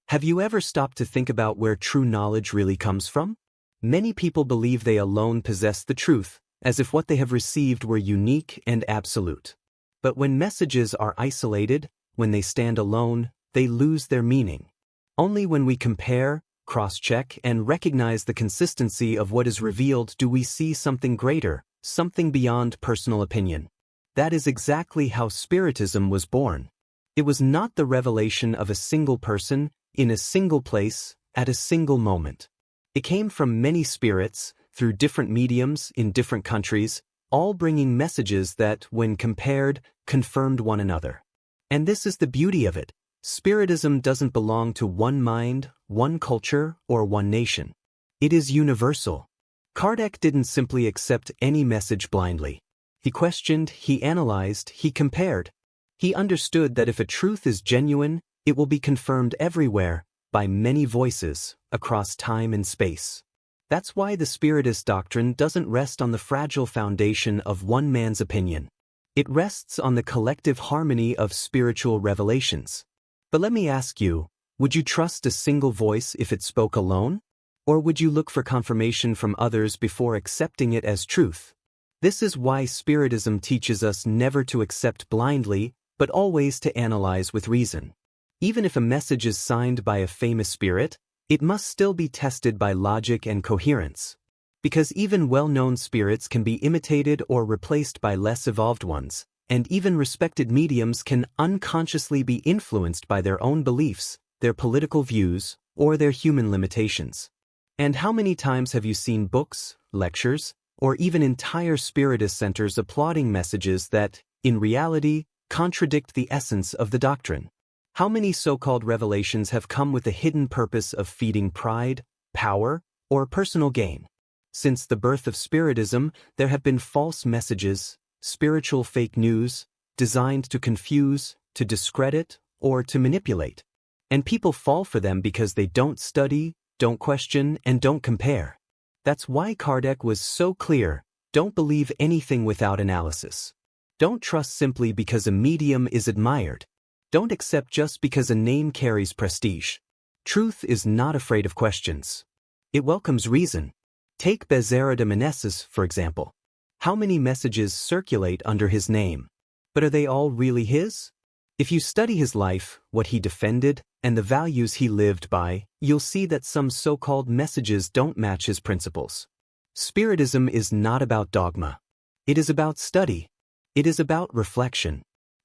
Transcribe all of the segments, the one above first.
Have you ever stopped to think about where true knowledge really comes from? Many people believe they alone possess the truth, as if what they have received were unique and absolute. But when messages are isolated, when they stand alone, they lose their meaning. Only when we compare, cross-check, and recognize the consistency of what is revealed do we see something greater, something beyond personal opinion. That is exactly how Spiritism was born. It was not the revelation of a single person, in a single place, at a single moment. It came from many spirits, through different mediums in different countries, all bringing messages that, when compared, confirmed one another. And this is the beauty of it. Spiritism doesn't belong to one mind, one culture, or one nation. It is universal. Kardec didn't simply accept any message blindly. He questioned, he analyzed, he compared. He understood that if a truth is genuine, it will be confirmed everywhere, by many voices, across time and space. That's why the Spiritist doctrine doesn't rest on the fragile foundation of one man's opinion. It rests on the collective harmony of spiritual revelations. But let me ask you, would you trust a single voice if it spoke alone? Or would you look for confirmation from others before accepting it as truth? This is why Spiritism teaches us never to accept blindly, but always to analyze with reason. Even if a message is signed by a famous spirit, it must still be tested by logic and coherence. Because even well-known spirits can be imitated or replaced by less evolved ones, and even respected mediums can unconsciously be influenced by their own beliefs, their political views, or their human limitations. And how many times have you seen books, lectures, or even entire Spiritist centers applauding messages that, in reality, contradict the essence of the doctrine? How many so-called revelations have come with the hidden purpose of feeding pride, power, or personal gain? Since the birth of Spiritism, there have been false messages, spiritual fake news, designed to confuse, to discredit, or to manipulate. And people fall for them because they don't study, don't question, and don't compare. That's why Kardec was so clear: don't believe anything without analysis. Don't trust simply because a medium is admired. Don't accept just because a name carries prestige. Truth is not afraid of questions. It welcomes reason. Take Bezerra de Menezes, for example. How many messages circulate under his name? But are they all really his? If you study his life, what he defended, and the values he lived by, you'll see that some so-called messages don't match his principles. Spiritism is not about dogma. It is about study. It is about reflection.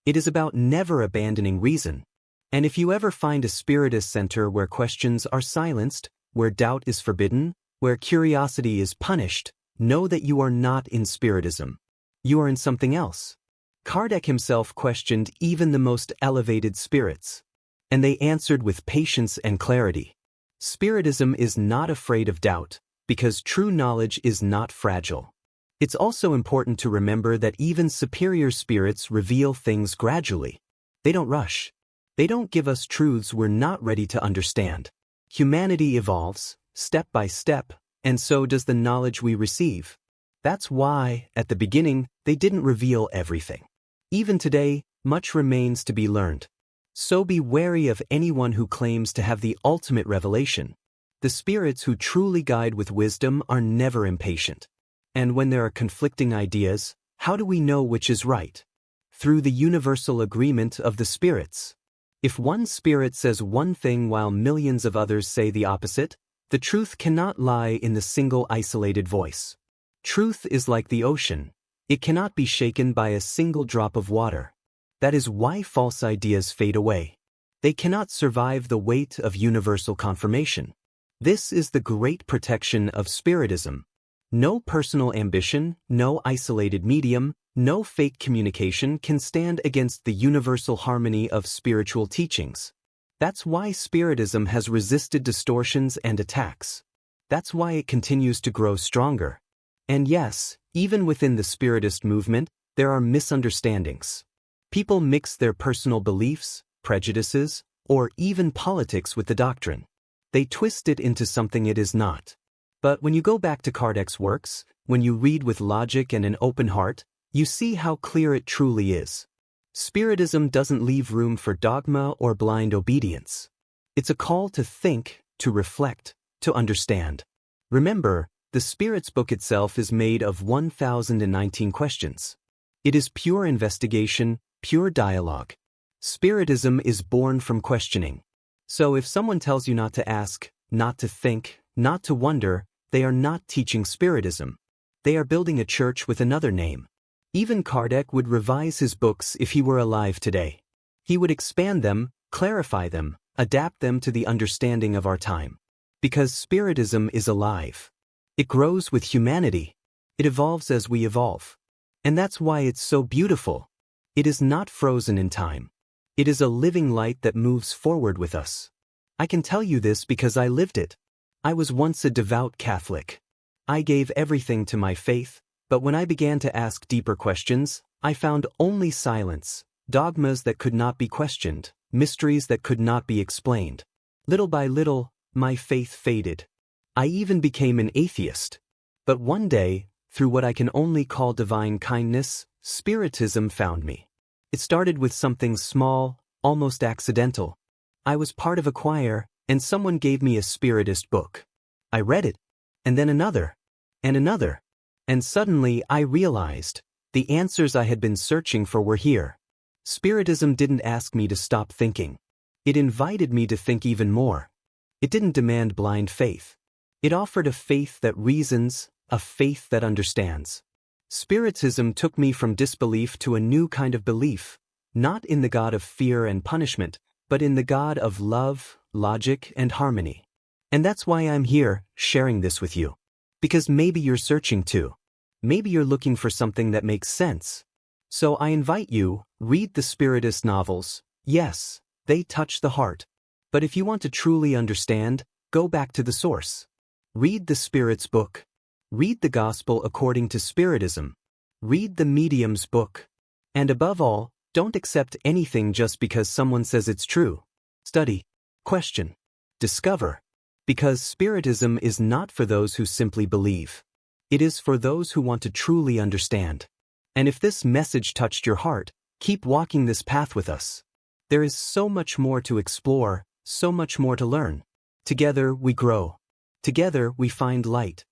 It is about never abandoning reason. And if you ever find a Spiritist center where questions are silenced, where doubt is forbidden, where curiosity is punished, know that you are not in Spiritism. You are in something else. Kardec himself questioned even the most elevated spirits, and they answered with patience and clarity. Spiritism is not afraid of doubt, because true knowledge is not fragile. It's also important to remember that even superior spirits reveal things gradually. They don't rush. They don't give us truths we're not ready to understand. Humanity evolves, step by step, and so does the knowledge we receive. That's why, at the beginning, they didn't reveal everything. Even today, much remains to be learned. So be wary of anyone who claims to have the ultimate revelation. The spirits who truly guide with wisdom are never impatient. And when there are conflicting ideas, how do we know which is right? Through the universal agreement of the spirits. If one spirit says one thing while millions of others say the opposite, the truth cannot lie in the single isolated voice. Truth is like the ocean. It cannot be shaken by a single drop of water. That is why false ideas fade away. They cannot survive the weight of universal confirmation. This is the great protection of Spiritism. No personal ambition, no isolated medium, no fake communication can stand against the universal harmony of spiritual teachings. That's why Spiritism has resisted distortions and attacks. That's why it continues to grow stronger. And yes, even within the Spiritist movement, there are misunderstandings. People mix their personal beliefs, prejudices, or even politics with the doctrine. They twist it into something it is not. But when you go back to Kardec's works, when you read with logic and an open heart, you see how clear it truly is. Spiritism doesn't leave room for dogma or blind obedience. It's a call to think, to reflect, to understand. Remember, the Spirit's book itself is made of 1019 questions. It is pure investigation, pure dialogue. Spiritism is born from questioning. So if someone tells you not to ask, not to think, not to wonder, they are not teaching Spiritism. They are building a church with another name. Even Kardec would revise his books if he were alive today. He would expand them, clarify them, adapt them to the understanding of our time. Because Spiritism is alive. It grows with humanity. It evolves as we evolve. And that's why it's so beautiful. It is not frozen in time. It is a living light that moves forward with us. I can tell you this because I lived it. I was once a devout Catholic. I gave everything to my faith, but when I began to ask deeper questions, I found only silence, dogmas that could not be questioned, mysteries that could not be explained. Little by little, my faith faded. I even became an atheist. But one day, through what I can only call divine kindness, Spiritism found me. It started with something small, almost accidental. I was part of a choir, and someone gave me a Spiritist book. I read it, and then another, and another. And suddenly I realized, the answers I had been searching for were here. Spiritism didn't ask me to stop thinking. It invited me to think even more. It didn't demand blind faith. It offered a faith that reasons, a faith that understands. Spiritism took me from disbelief to a new kind of belief, not in the God of fear and punishment, but in the God of love, logic, and harmony. And that's why I'm here, sharing this with you. Because maybe you're searching too. Maybe you're looking for something that makes sense. So I invite you, read the Spiritist novels. Yes, they touch the heart. But if you want to truly understand, go back to the source. Read the Spirit's book. Read the Gospel according to Spiritism. Read the Medium's book. And above all, don't accept anything just because someone says it's true. Study, question, discover. Because Spiritism is not for those who simply believe. It is for those who want to truly understand. And if this message touched your heart, keep walking this path with us. There is so much more to explore, so much more to learn. Together we grow. Together we find light.